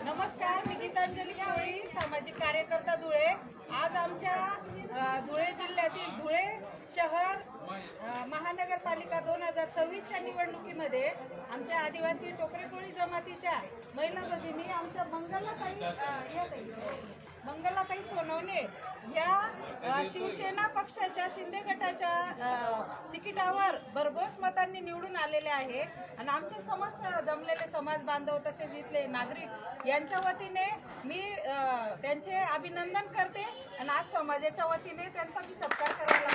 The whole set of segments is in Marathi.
नमस्कार, मी गीतांजली कोळी, सामाजिक कार्यकर्ता धुळे। आज आमच्या धुळे जिल्ह्यातील धुळे शहर महानगरपालिका 2026च्या निवडणुकीमध्ये आमच्या आदिवासी टोकरे कोळी जमातीच्या महिला भगिनी आमच्या मंगलाताई सोनवणे या शिवसेना पक्षाच्या शिंदे गटाच्या तिकिटावर भरघोस मतांनी निवडून आलेले आहे आणि आमचे समस्त जमलेले समाज बांधव तसेच इथले नागरिक यांच्या वतीने मी त्यांचे अभिनंदन करते आणि आज समाजाच्या वतीने त्यांचा मी सत्कार करायला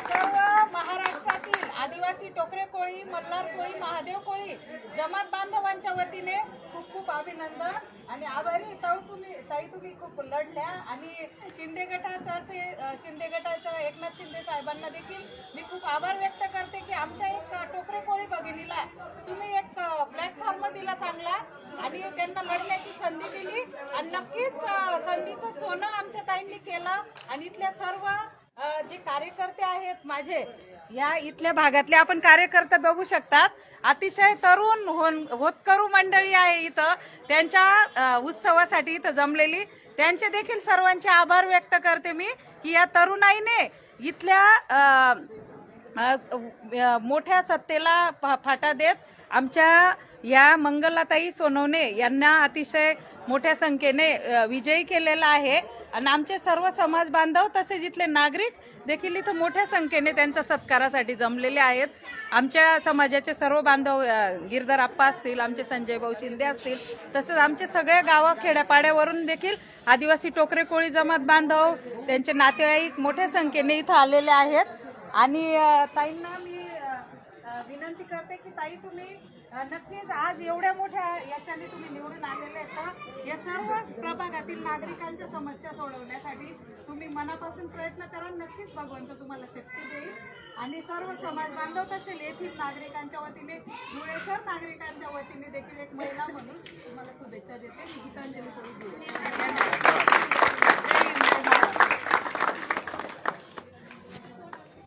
सर्व महाराष्ट्रातील आदिवासी टोकरे कोळी, मल्हार कोळी, महादेव कोळी जमात बांधवांच्या वतीने खूप खूप अभिनंदन आणि आभारी। ताई तुम्ही खूप लढल्या आणि शिंदे गटाच्या एकनाथ शिंदे साहेबांना देखील मी खूप आभार व्यक्त करते की आमच्या एक टोकरे कोळी भगिनीला तुम्ही एक प्लॅटफॉर्म दिला चांगला आणि त्यांना लढण्याची संधी दिली आणि नक्कीच संधीचं सोनं आमच्या ताईंनी केलं आणि इथल्या सर्व जे कार्यकर्ते आहेत माझे या इथल्या भागातले आपण कार्यकर्ते बघू शकतात, अतिशय तरुण होतकरू मंडळी आहे इथं त्यांच्या उत्सवासाठी इथं जमलेली। त्यांचे देखील सर्वांचे आभार व्यक्त करते मी की या तरुणाईने इथल्या मोठ्या सत्तेला फाटा देत आमच्या या मंगलाताई सोनवणे यांना अतिशय मोठ्या संख्येने विजयी केलेला आहे आणि आमचे सर्व समाज बांधव तसेच इथले नागरिक देखील इथं मोठ्या संख्येने त्यांच्या सत्कारासाठी जमलेले आहेत। आमच्या समाजाचे सर्व बांधव गिरधर आप्पा असतील, आमचे संजय भाऊ शिंदे असतील, तसेच आमचे सगळे गाव खेड्यापाड्यावरून देखील आदिवासी टोकरे कोळी जमात बांधव त्यांचे नातेवाईक मोठ्या संख्येने इथं आलेले आहेत आणि ताईंना मी विनंती करते की ताई तुम्ही नक्कीच आज एवढ्या मोठ्या याच्याने तुम्ही निवडून आलेले आहेत या सर्व प्रभागातील नागरिकांच्या समस्या सोडवण्यासाठी तुम्ही मनापासून प्रयत्न करा। नक्कीच भगवंत तुम्हाला शक्ती देईल आणि सर्व समाज बांधव तसेच येथील नागरिकांच्या वतीने धुळेकर नागरिकांच्या वतीने देखील एक महिला म्हणून तुम्हाला शुभेच्छा देते। गीतांजली कोळी।